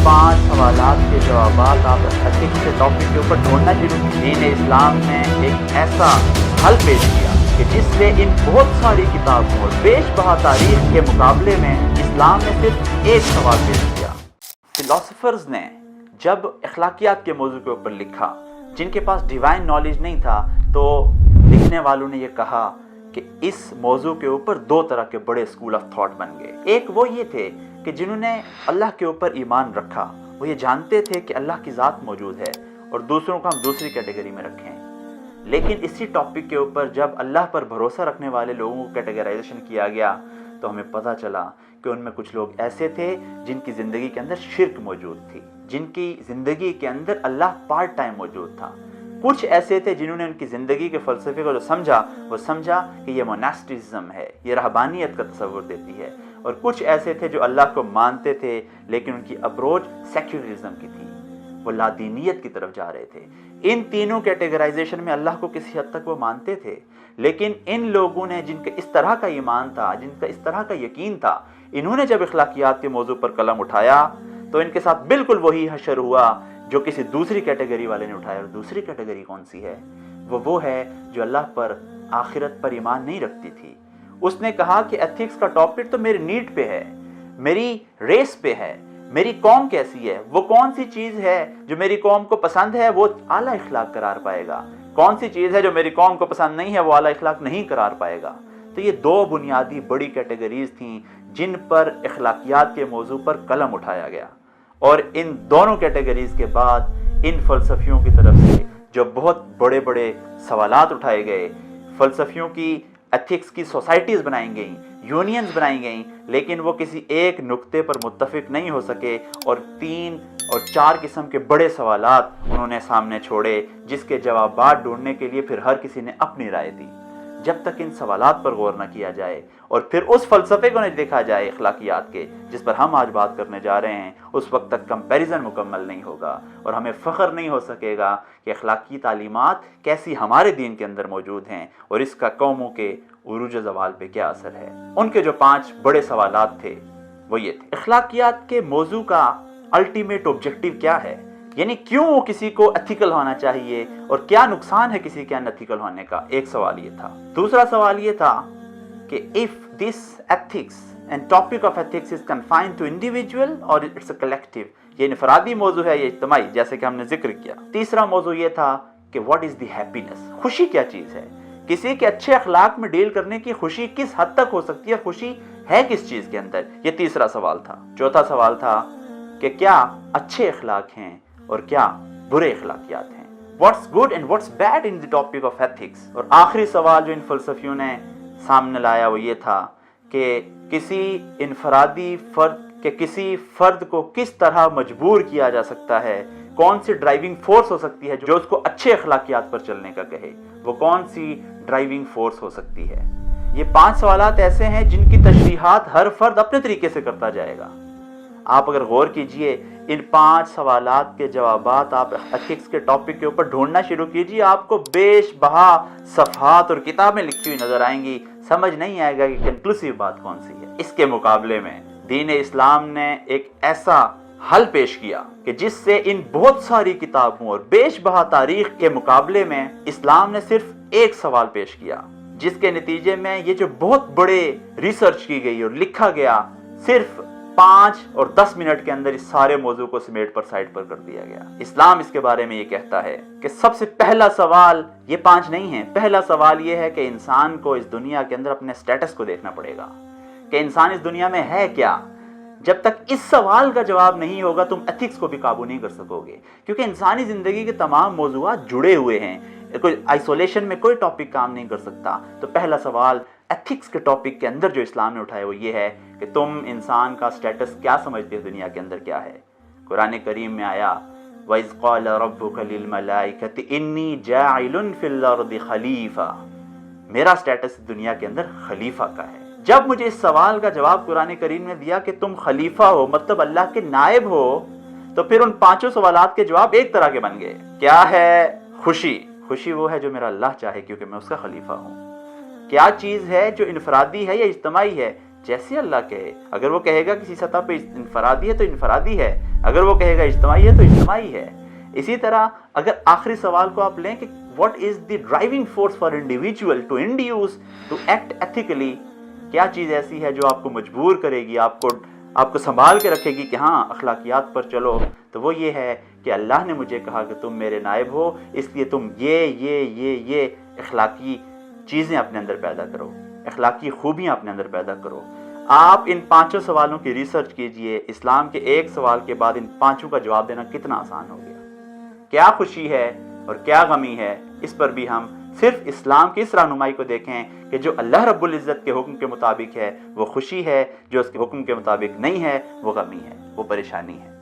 5 सवालात के जवाबात आप एथिक्स के टॉपिक के ऊपर ढूंढना शुरू किया। दीन इस्लाम ने एक ऐसा हल पेश किया कि जिससे इन बहुत सारी किताबों और बेशबहा तारीख के मुकाबले में इस्लाम ने सिर्फ एक सवाल पेश किया। फिलोसफर्स ने जब अखलाकियात के मौजू के ऊपर लिखा, जिनके पास डिवाइन नॉलेज नहीं था, तो लिखने वालों ने यह कहा कि इस मौजू के ऊपर दो तरह के बड़े स्कूल ऑफ थॉट बन गए। एक वो ये थे कि जिन्होंने अल्लाह के ऊपर ईमान रखा, वो ये जानते थे कि अल्लाह की ज़ात मौजूद है, और दूसरों को हम दूसरी कैटेगरी में रखें। लेकिन इसी टॉपिक के ऊपर जब अल्लाह पर भरोसा रखने वाले लोगों को कैटेगराइजेशन किया गया, तो हमें पता चला कि उनमें कुछ लोग ऐसे थे जिनकी ज़िंदगी के अंदर शिर्क मौजूद थी, जिनकी ज़िंदगी के अंदर अल्लाह पार्ट टाइम मौजूद था। कुछ ऐसे थे जिन्होंने उनकी ज़िंदगी के फ़लसफ़े को जो समझा, वो समझा कि ये मोनास्टिज़म है, ये रहबानियत का तस्वुर देती है। और कुछ ऐसे थे जो अल्लाह को मानते थे, लेकिन उनकी अप्रोच सेक्युलरिज्म की थी, वो लादीनियत की तरफ जा रहे थे। इन तीनों कैटेगराइजेशन में अल्लाह को किसी हद तक वो मानते थे, लेकिन इन लोगों ने, जिनका इस तरह का ईमान था, जिनका इस तरह का यकीन था, इन्होंने जब अखलाकियात के मौजू पर कलम उठाया, तो इनके साथ बिल्कुल वही हशर हुआ जो किसी दूसरी कैटेगरी वाले ने उठाया। और दूसरी कैटेगरी कौन सी है? वो है जो अल्लाह पर, आखिरत पर ईमान नहीं रखती थी। उसने कहा कि एथिक्स का टॉपिक तो मेरी नीड पे है, मेरी रेस पे है, मेरी कौम कैसी है, वो कौन सी चीज़ है जो मेरी कौम को पसंद है, वो आला इखलाक करार पाएगा, कौन सी चीज़ है जो मेरी कौम को पसंद नहीं है, वो आला इखलाक नहीं करार पाएगा। तो ये दो बुनियादी बड़ी कैटेगरीज थीं जिन पर अखलाकियात के मौजू पर कलम उठाया गया। और इन दोनों कैटेगरीज के बाद इन फ़लसफ़ियों की तरफ से जो बहुत बड़े बड़े सवालात उठाए गए, फ़लसफ़ियों की एथिक्स की सोसाइटीज़ बनाई गई, यूनियंस बनाई गई, लेकिन वो किसी एक नुक्ते पर मुत्तफिक नहीं हो सके, और 3 और 4 किस्म के बड़े सवालात उन्होंने सामने छोड़े, जिसके जवाबात ढूंढने के लिए फिर हर किसी ने अपनी राय दी। जब तक इन सवालात पर गौर न किया जाए और फिर उस फ़लसफ़े को न देखा जाए अखलाकियात के, जिस पर हम आज बात करने जा रहे हैं, उस वक्त तक कंपैरिजन मुकम्मल नहीं होगा, और हमें फ़ख्र नहीं हो सकेगा कि अखलाकी तालीमात कैसी हमारे दीन के अंदर मौजूद हैं और इसका कौमों के उरूज ज़वाल पे क्या असर है। उनके जो 5 बड़े सवालात थे वो ये थे। अखलाकियात के मौजू का अल्टीमेट ऑब्जेक्टिव क्या है, यानी क्यों किसी को एथिकल होना चाहिए और क्या नुकसान है किसी के अनएथिकल होने का। एक सवाल ये था। दूसरा सवाल ये था कि if this ethics and topic of ethics is confined to individual और इट्स अ कलेक्टिव, ये इनफरादी मौजू है, ये इज्तिमाई, जैसे कि हमने जिक्र किया। तीसरा मौजू ये था कि व्हाट इज द हैप्पीनेस, खुशी क्या चीज है, किसी के अच्छे अखलाक में डील करने की खुशी किस हद तक हो सकती है, खुशी है किस चीज के अंदर, ये तीसरा सवाल था। चौथा सवाल था कि क्या अच्छे अखलाक हैं और क्या बुरे अखलाकियात हैं, what's good and what's bad in the topic of ethics. और आखिरी सवाल जो इन फलसफियों ने सामने लाया वो ये था कि किसी इनफरादी किसी फर्द को किस तरह मजबूर किया जा सकता है, कौन सी ड्राइविंग फोर्स हो सकती है जो उसको अच्छे अखलाकियात पर चलने का कहे, वो कौन सी ड्राइविंग फोर्स हो सकती है। ये 5 सवालात ऐसे हैं जिनकी तशरीहात हर फर्द अपने तरीके से करता जाएगा। आप अगर गौर कीजिए, इन 5 सवालात के जवाबात आप एथिक्स के टॉपिक के ऊपर ढूंढना शुरू कीजिए, आपको बेशबहा सफ़हात और किताबें लिखी हुई नजर आएंगी, समझ नहीं आएगा कि कंक्लूसिव बात कौन सी है। इसके मुकाबले में दीन इस्लाम ने एक ऐसा हल पेश किया कि जिससे इन बहुत सारी किताबों और बेशबहा तारीख के मुकाबले में इस्लाम ने सिर्फ एक सवाल पेश किया, जिसके नतीजे में ये जो बहुत बड़े रिसर्च की गई और लिखा गया, सिर्फ 5 और 10 मिनट के अंदर इस सारे मौजू को समेट पर साइड पर कर दिया गया। इस्लाम इसके बारे में ये कहता है कि सबसे पहला सवाल ये 5 नहीं है, पहला सवाल ये है कि इंसान को इस दुनिया के अंदर अपने स्टेटस को देखना पड़ेगा कि इंसान इस दुनिया में है क्या। जब तक इस सवाल का जवाब नहीं होगा, तुम एथिक्स को भी काबू नहीं कर सकोगे, क्योंकि इंसानी जिंदगी के तमाम मौजूआत जुड़े हुए हैं, कोई आइसोलेशन में कोई टॉपिक काम नहीं कर सकता। तो पहला सवाल एथिक्स के टॉपिक के अंदर जो इस्लाम ने उठाया वो ये है कि तुम इंसान का स्टेटस क्या समझते हो, दुनिया के अंदर क्या है। कुरान करीम में आया, वइज़ क़ाल रब्बुका लिल मलाइकति इन्नी जाइलुन फिल अर्दि खलीफा, मेरा स्टेटस दुनिया के अंदर खलीफा का है। जब मुझे इस सवाल का जवाब कुरान करीम ने दिया कि तुम खलीफा हो, मतलब अल्लाह के नायब हो, तो फिर उन 5 सवालात के जवाब एक तरह के बन गए। क्या है खुशी? खुशी वो है जो मेरा अल्लाह चाहे, क्योंकि मैं उसका खलीफा हूँ। क्या चीज़ है जो इनफरादी है या इज्तिमाई है? जैसे अल्लाह कहे। अगर वो कहेगा किसी सतह पे इनफरादी है तो इनफरादी है, اگر وہ کہے گا اجتماعی ہے تو اجتماعی ہے. اسی طرح اگر آخری سوال کو آپ لیں کہ what is the driving force for individual to induce to act ethically, کیا چیز ایسی ہے جو آپ کو مجبور کرے گی، آپ کو سنبھال کے رکھے گی کہ ہاں اخلاقیات پر چلو، تو وہ یہ ہے کہ اللہ نے مجھے کہا کہ تم میرے نائب ہو، اس لیے تم یہ اخلاقی چیزیں اپنے اندر پیدا کرو، اخلاقی خوبیاں اپنے اندر پیدا کرو. آپ ان 5 سوالوں کی ریسرچ کیجئے. اسلام کے ایک سوال کے بعد ان 5 کا جواب دینا کتنا آسان ہو گیا. کیا خوشی ہے اور کیا غمی ہے، اس پر بھی ہم صرف اسلام کی اس رہنمائی کو دیکھیں کہ جو اللہ رب العزت کے حکم کے مطابق ہے وہ خوشی ہے، جو اس کے حکم کے مطابق نہیں ہے وہ غمی ہے، وہ پریشانی ہے.